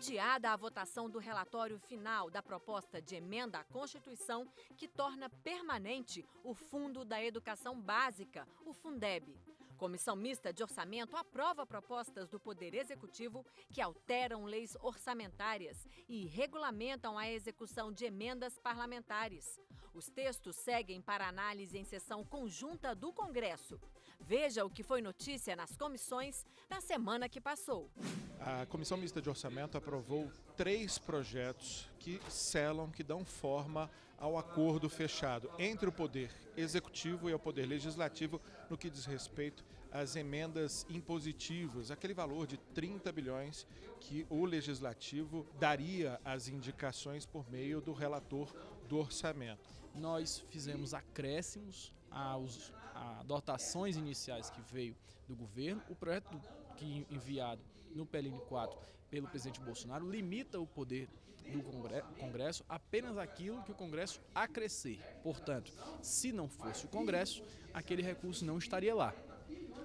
adiada a votação do relatório final da proposta de emenda à Constituição que torna permanente o Fundo da Educação Básica, o Fundeb. Comissão Mista de Orçamento aprova propostas do Poder Executivo que alteram leis orçamentárias e regulamentam a execução de emendas parlamentares. Os textos seguem para análise em sessão conjunta do Congresso. Veja o que foi notícia nas comissões na semana que passou. A Comissão Mista de Orçamento aprovou 3 projetos que selam, que dão forma ao acordo fechado entre o Poder Executivo e o Poder Legislativo no que diz respeito às emendas impositivas, aquele valor de 30 bilhões que o Legislativo daria às indicações por meio do relator do orçamento. Nós fizemos acréscimos às dotações iniciais que veio do governo. O projeto que enviado no PLN 4 pelo presidente Bolsonaro limita o poder do Congresso apenas aquilo que o Congresso acrescer. Portanto, se não fosse o Congresso, aquele recurso não estaria lá.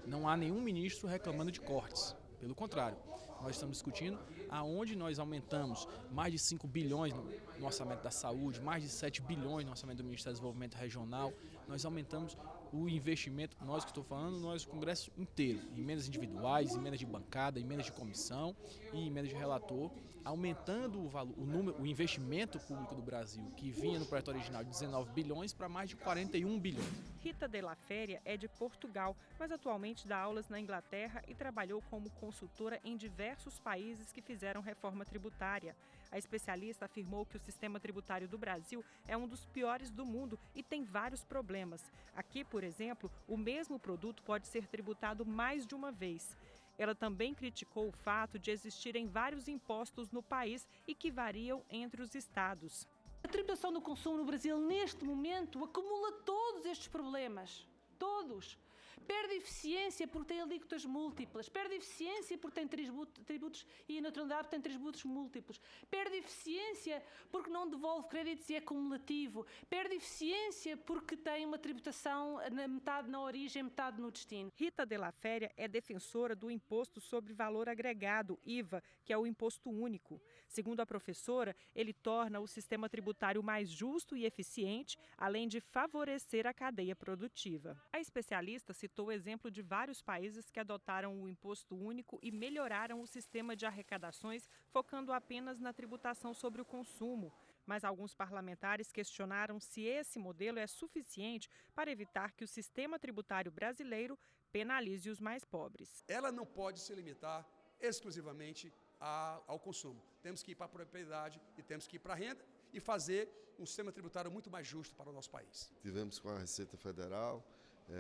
Não há nenhum ministro reclamando de cortes. Pelo contrário, nós estamos discutindo aonde nós aumentamos mais de 5 bilhões no orçamento da saúde, mais de 7 bilhões no orçamento do Ministério do Desenvolvimento Regional. Nós aumentamos o investimento, nós que estou falando, nós o Congresso inteiro, emendas individuais, emendas de bancada, emendas de comissão e emendas de relator, aumentando o valor, o investimento público do Brasil, que vinha no projeto original de 19 bilhões para mais de 41 bilhões. Rita de la Féria é de Portugal, mas atualmente dá aulas na Inglaterra e trabalhou como consultora em diversos países que fizeram reforma tributária. A especialista afirmou que o sistema tributário do Brasil é um dos piores do mundo e tem vários problemas. Aqui, por exemplo, o mesmo produto pode ser tributado mais de uma vez. Ela também criticou o fato de existirem vários impostos no país e que variam entre os estados. A tributação do consumo no Brasil, neste momento, acumula todos estes problemas. Todos. Perde eficiência porque tem alíquotas múltiplas, perde eficiência porque tem tributos e a neutralidade tem tributos múltiplos, perde eficiência porque não devolve créditos e é cumulativo, perde eficiência porque tem uma tributação metade na origem, metade no destino. Rita de la Féria é defensora do Imposto sobre Valor Agregado, IVA, que é o imposto único. Segundo a professora, ele torna o sistema tributário mais justo e eficiente, além de favorecer a cadeia produtiva. A especialista citou o exemplo de vários países que adotaram o imposto único e melhoraram o sistema de arrecadações, focando apenas na tributação sobre o consumo. Mas alguns parlamentares questionaram se esse modelo é suficiente para evitar que o sistema tributário brasileiro penalize os mais pobres. Ela não pode se limitar exclusivamente ao consumo. Temos que ir para a propriedade e temos que ir para a renda e fazer um sistema tributário muito mais justo para o nosso país. Tivemos com a Receita Federal,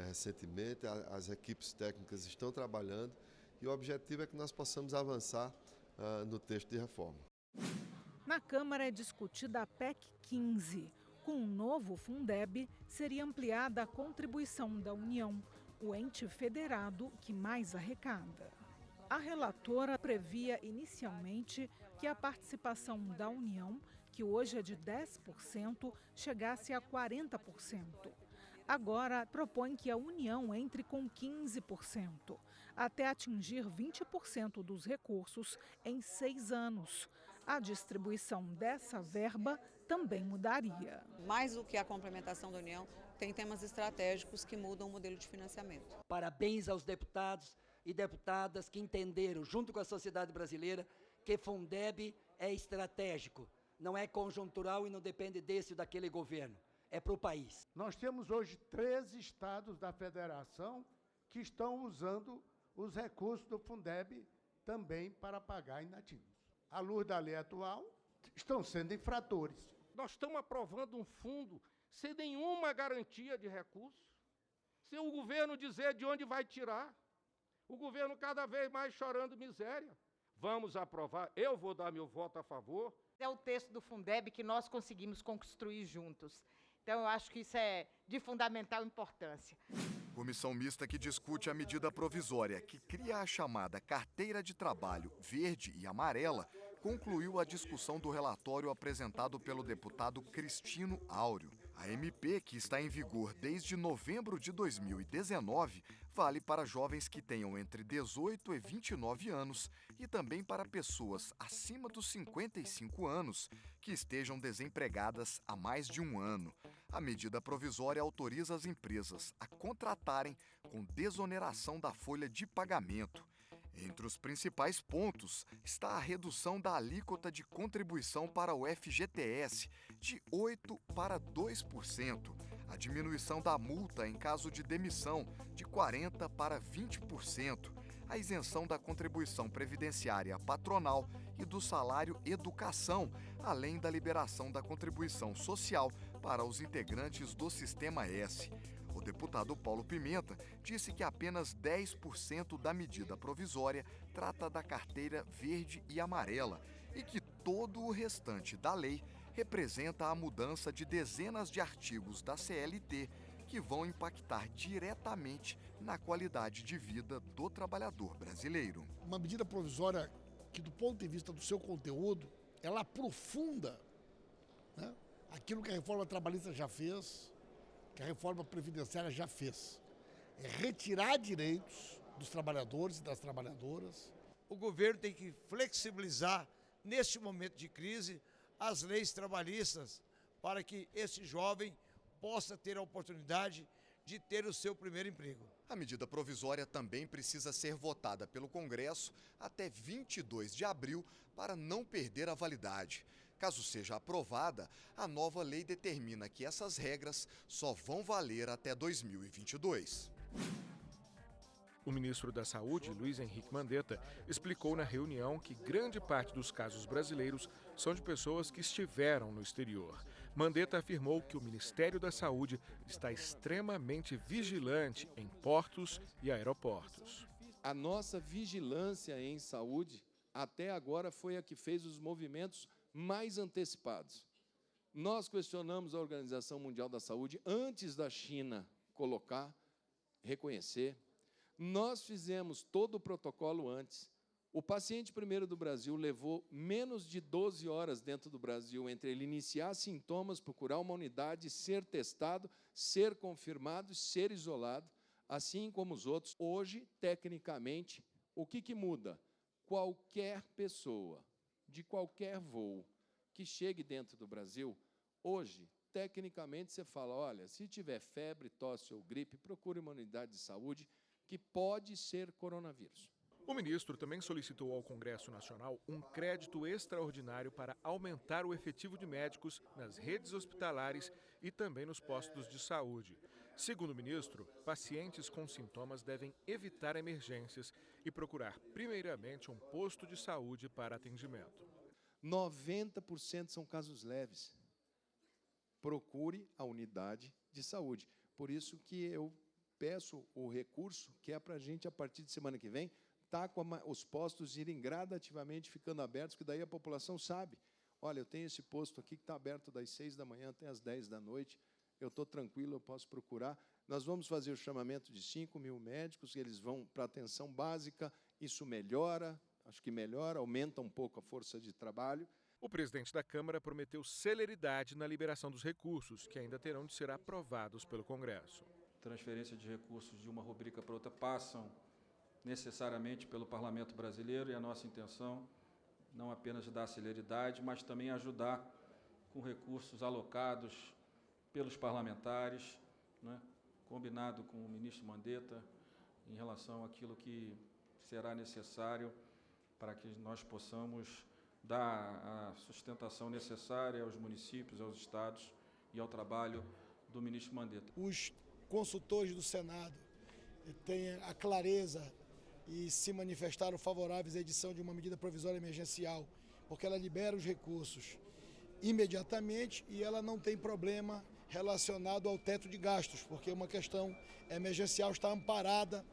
recentemente, as equipes técnicas estão trabalhando e o objetivo é que nós possamos avançar no texto de reforma. Na Câmara é discutida a PEC 15. Com o novo Fundeb, seria ampliada a contribuição da União, o ente federado que mais arrecada. A relatora previa inicialmente que a participação da União, que hoje é de 10%, chegasse a 40%. Agora propõe que a União entre com 15%, até atingir 20% dos recursos em 6 anos. A distribuição dessa verba também mudaria. Mais do que a complementação da União, tem temas estratégicos que mudam o modelo de financiamento. Parabéns aos deputados e deputadas que entenderam, junto com a sociedade brasileira, que Fundeb é estratégico, não é conjuntural e não depende desse ou daquele governo, é para o país. Nós temos hoje 13 estados da federação que estão usando os recursos do Fundeb também para pagar inativos. À luz da lei atual, estão sendo infratores. Nós estamos aprovando um fundo sem nenhuma garantia de recursos, sem o governo dizer de onde vai tirar. O governo cada vez mais chorando miséria. Vamos aprovar, eu vou dar meu voto a favor. É o texto do Fundeb que nós conseguimos construir juntos. Então, eu acho que isso é de fundamental importância. Comissão mista que discute a medida provisória que cria a chamada Carteira de Trabalho Verde e Amarela concluiu a discussão do relatório apresentado pelo deputado Cristino Áureo. A MP, que está em vigor desde novembro de 2019, vale para jovens que tenham entre 18 e 29 anos e também para pessoas acima dos 55 anos que estejam desempregadas há mais de um ano. A medida provisória autoriza as empresas a contratarem com desoneração da folha de pagamento. Entre os principais pontos está a redução da alíquota de contribuição para o FGTS de 8% para 2%, a diminuição da multa em caso de demissão de 40% para 20%, a isenção da contribuição previdenciária patronal e do salário educação, além da liberação da contribuição social para os integrantes do Sistema S. O deputado Paulo Pimenta disse que apenas 10% da medida provisória trata da carteira verde e amarela e que todo o restante da lei representa a mudança de dezenas de artigos da CLT que vão impactar diretamente na qualidade de vida do trabalhador brasileiro. Uma medida provisória que, do ponto de vista do seu conteúdo, ela aprofunda, né, aquilo que a reforma trabalhista já fez, que a reforma previdenciária já fez. É retirar direitos dos trabalhadores e das trabalhadoras. O governo tem que flexibilizar, neste momento de crise, as leis trabalhistas para que esse jovem possa ter a oportunidade de ter o seu primeiro emprego. A medida provisória também precisa ser votada pelo Congresso até 22 de abril para não perder a validade. Caso seja aprovada, a nova lei determina que essas regras só vão valer até 2022. O ministro da Saúde, Luiz Henrique Mandetta, explicou na reunião que grande parte dos casos brasileiros são de pessoas que estiveram no exterior. Mandetta afirmou que o Ministério da Saúde está extremamente vigilante em portos e aeroportos. A nossa vigilância em saúde, até agora, foi a que fez os movimentos mais antecipados. Nós questionamos a Organização Mundial da Saúde antes da China reconhecer. Nós fizemos todo o protocolo antes. O paciente primeiro do Brasil levou menos de 12 horas dentro do Brasil entre ele iniciar sintomas, procurar uma unidade, ser testado, ser confirmado, ser isolado, assim como os outros. Hoje, tecnicamente, o que muda? Qualquer pessoa, de qualquer voo, que chegue dentro do Brasil, hoje, tecnicamente, você fala, olha, se tiver febre, tosse ou gripe, procure uma unidade de saúde, que pode ser coronavírus. O ministro também solicitou ao Congresso Nacional um crédito extraordinário para aumentar o efetivo de médicos nas redes hospitalares e também nos postos de saúde. Segundo o ministro, pacientes com sintomas devem evitar emergências e procurar primeiramente um posto de saúde para atendimento. 90% são casos leves. Procure a unidade de saúde. Por isso que eu peço o recurso, que é para a gente, a partir de semana que vem, com os postos irem gradativamente ficando abertos, que daí a população sabe. Olha, eu tenho esse posto aqui que está aberto das 6 da manhã até as 10 da noite, eu estou tranquilo, eu posso procurar. Nós vamos fazer o chamamento de 5.000 médicos, eles vão para a atenção básica, isso melhora, acho que melhora, aumenta um pouco a força de trabalho. O presidente da Câmara prometeu celeridade na liberação dos recursos, que ainda terão de ser aprovados pelo Congresso. Transferência de recursos de uma rubrica para outra passam necessariamente pelo Parlamento brasileiro e a nossa intenção não apenas dar celeridade, mas também ajudar com recursos alocados pelos parlamentares, né, combinado com o ministro Mandetta em relação àquilo que será necessário para que nós possamos dar a sustentação necessária aos municípios, aos estados e ao trabalho do ministro Mandetta. Os consultores do Senado têm a clareza e se manifestaram favoráveis à edição de uma medida provisória emergencial, porque ela libera os recursos imediatamente e ela não tem problema relacionado ao teto de gastos, porque uma questão emergencial está amparada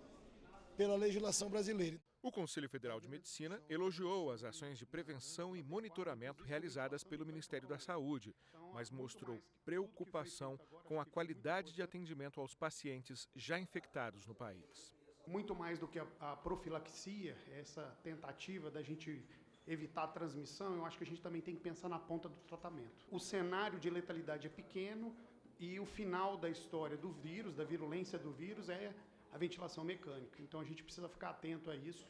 pela legislação brasileira. O Conselho Federal de Medicina elogiou as ações de prevenção e monitoramento realizadas pelo Ministério da Saúde, mas mostrou preocupação com a qualidade de atendimento aos pacientes já infectados no país. Muito mais do que a profilaxia, essa tentativa da gente evitar a transmissão, eu acho que a gente também tem que pensar na ponta do tratamento. O cenário de letalidade é pequeno, E o final da história do vírus, da virulência do vírus, é a ventilação mecânica. Então a gente precisa ficar atento a isso,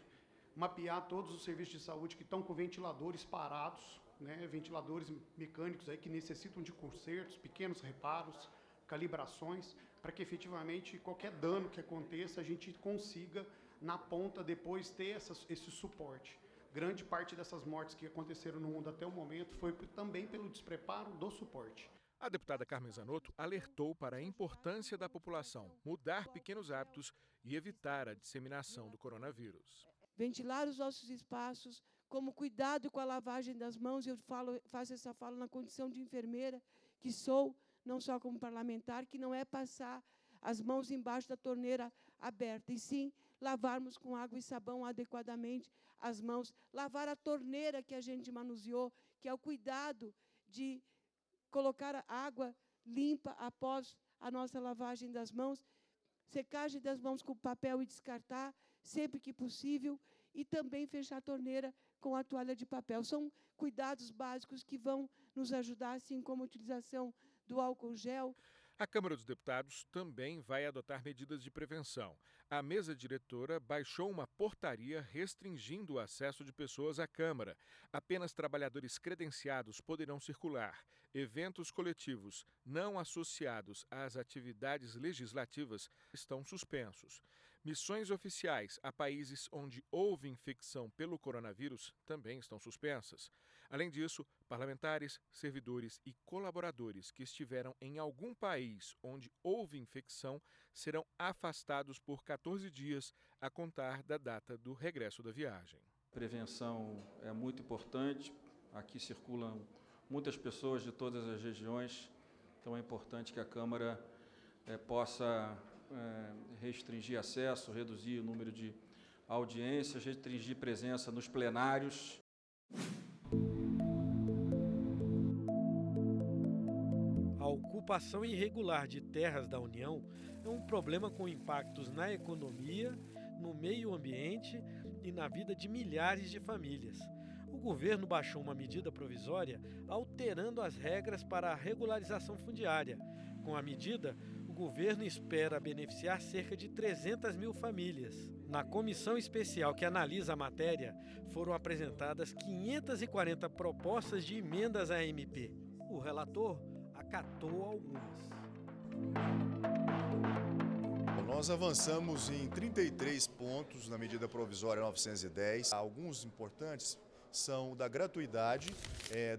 mapear todos os serviços de saúde que estão com ventiladores parados, né, ventiladores mecânicos aí que necessitam de consertos, pequenos reparos, calibrações, para que efetivamente qualquer dano que aconteça a gente consiga na ponta depois ter esse suporte. Grande parte dessas mortes que aconteceram no mundo até o momento foi também pelo despreparo do suporte. A deputada Carmen Zanotto alertou para a importância da população mudar pequenos hábitos e evitar a disseminação do coronavírus. Ventilar os nossos espaços, como cuidado com a lavagem das mãos, eu faço essa fala na condição de enfermeira que sou, não só como parlamentar, que não é passar as mãos embaixo da torneira aberta, e sim lavarmos com água e sabão adequadamente as mãos, lavar a torneira que a gente manuseou, que é o cuidado de colocar a água limpa após a nossa lavagem das mãos, secagem das mãos com papel e descartar sempre que possível, e também fechar a torneira com a toalha de papel. São cuidados básicos que vão nos ajudar, assim como a utilização do álcool gel. A Câmara dos Deputados também vai adotar medidas de prevenção. A mesa diretora baixou uma portaria restringindo o acesso de pessoas à Câmara. Apenas trabalhadores credenciados poderão circular. Eventos coletivos não associados às atividades legislativas estão suspensos. Missões oficiais a países onde houve infecção pelo coronavírus também estão suspensas. Além disso, parlamentares, servidores e colaboradores que estiveram em algum país onde houve infecção serão afastados por 14 dias a contar da data do regresso da viagem. Prevenção é muito importante. Aqui circulam muitas pessoas de todas as regiões, então é importante que a Câmara possa restringir acesso, reduzir o número de audiências, restringir presença nos plenários. A ocupação irregular de terras da União é um problema com impactos na economia, no meio ambiente e na vida de milhares de famílias. O governo baixou uma medida provisória alterando as regras para a regularização fundiária. Com a medida, o governo espera beneficiar cerca de 300 mil famílias. Na comissão especial que analisa a matéria, foram apresentadas 540 propostas de emendas à MP. O relator acatou algumas. Nós avançamos em 33 pontos na medida provisória 910. Alguns importantes são da gratuidade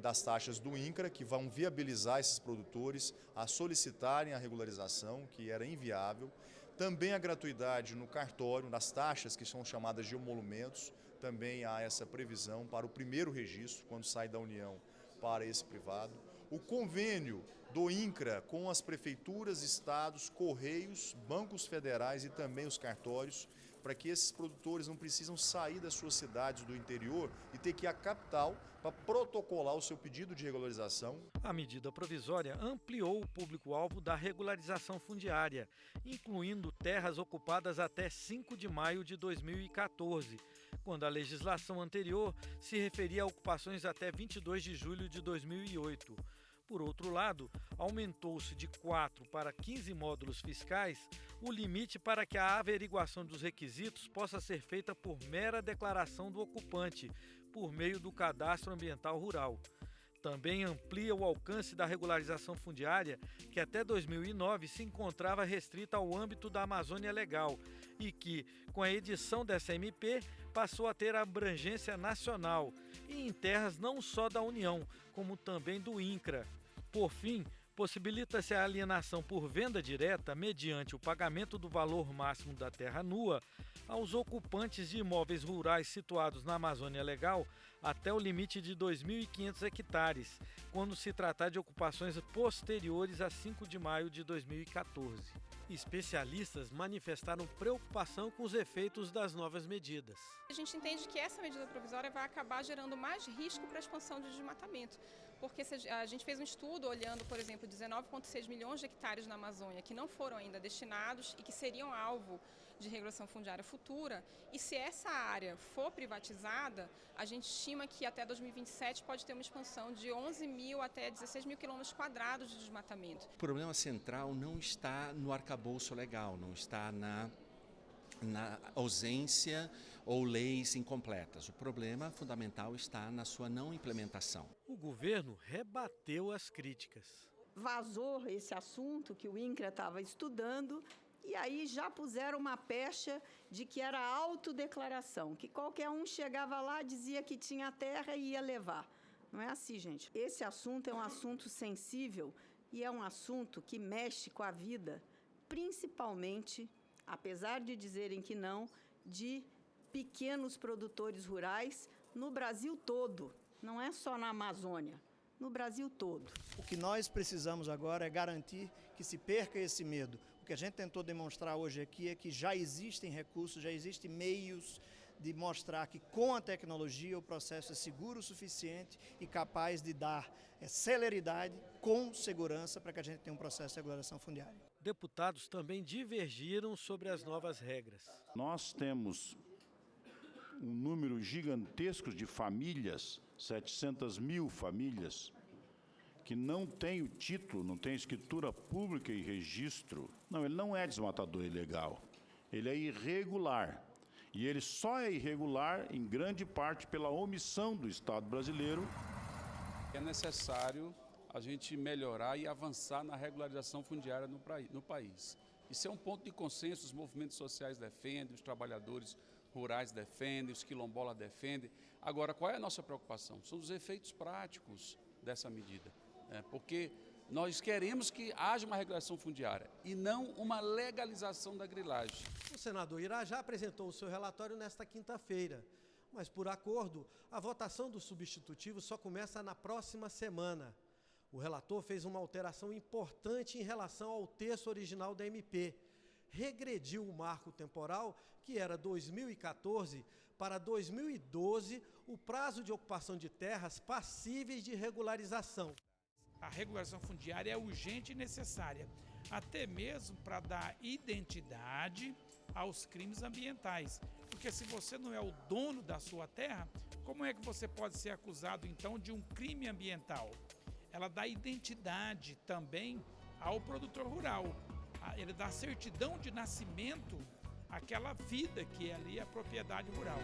das taxas do INCRA, que vão viabilizar esses produtores a solicitarem a regularização, que era inviável. Também a gratuidade no cartório, das taxas que são chamadas de emolumentos. Também há essa previsão para o primeiro registro, quando sai da União para esse privado. O convênio do INCRA com as prefeituras, estados, correios, bancos federais e também os cartórios, para que esses produtores não precisam sair das suas cidades do interior e ter que ir à capital para protocolar o seu pedido de regularização. A medida provisória ampliou o público-alvo da regularização fundiária, incluindo terras ocupadas até 5 de maio de 2014, quando a legislação anterior se referia a ocupações até 22 de julho de 2008. Por outro lado, aumentou-se de 4 para 15 módulos fiscais o limite para que a averiguação dos requisitos possa ser feita por mera declaração do ocupante, por meio do Cadastro Ambiental Rural. Também amplia o alcance da regularização fundiária, que até 2009 se encontrava restrita ao âmbito da Amazônia Legal e que, com a edição dessa MP, passou a ter abrangência nacional e em terras não só da União, como também do INCRA. Por fim, possibilita-se a alienação por venda direta mediante o pagamento do valor máximo da terra nua aos ocupantes de imóveis rurais situados na Amazônia Legal até o limite de 2.500 hectares, quando se tratar de ocupações posteriores a 5 de maio de 2014. Especialistas manifestaram preocupação com os efeitos das novas medidas. A gente entende que essa medida provisória vai acabar gerando mais risco para a expansão de desmatamento, porque a gente fez um estudo olhando, por exemplo, 19,6 milhões de hectares na Amazônia que não foram ainda destinados e que seriam alvo de regulação fundiária futura, e se essa área for privatizada, a gente estima que até 2027 pode ter uma expansão de 11 mil até 16 mil quilômetros quadrados de desmatamento. O problema central não está no arcabouço legal, não está na ausência ou leis incompletas. O problema fundamental está na sua não implementação. O governo rebateu as críticas. Vazou esse assunto que o INCRA estava estudando e aí já puseram uma pecha de que era autodeclaração, que qualquer um chegava lá, dizia que tinha terra e ia levar. Não é assim, gente. Esse assunto é um assunto sensível e é um assunto que mexe com a vida, principalmente, apesar de dizerem que não, de pequenos produtores rurais no Brasil todo, não é só na Amazônia, no Brasil todo. O que nós precisamos agora é garantir que se perca esse medo. O que a gente tentou demonstrar hoje aqui é que já existem recursos, já existem meios de mostrar que com a tecnologia o processo é seguro o suficiente e capaz de dar celeridade com segurança para que a gente tenha um processo de regulação fundiária. Deputados também divergiram sobre as novas regras. Nós temos um número gigantesco de famílias, 700 mil famílias, que não tem o título, não tem escritura pública e registro. Não, ele não é desmatador ilegal, ele é irregular. E ele só é irregular, em grande parte, pela omissão do Estado brasileiro. É necessário a gente melhorar e avançar na regularização fundiária no país. Isso é um ponto de consenso, os movimentos sociais defendem, os trabalhadores rurais defendem, os quilombolas defendem. Agora, qual é a nossa preocupação? São os efeitos práticos dessa medida, porque nós queremos que haja uma regulação fundiária e não uma legalização da grilagem. O senador Irajá apresentou o seu relatório nesta quinta-feira, mas por acordo, a votação do substitutivo só começa na próxima semana. O relator fez uma alteração importante em relação ao texto original da MP. Regrediu o marco temporal, que era 2014, para 2012, o prazo de ocupação de terras passíveis de regularização. A regulação fundiária é urgente e necessária, até mesmo para dar identidade aos crimes ambientais. Porque se você não é o dono da sua terra, como é que você pode ser acusado, então, de um crime ambiental? Ela dá identidade também ao produtor rural. Ele dá certidão de nascimento àquela vida que é ali a propriedade rural.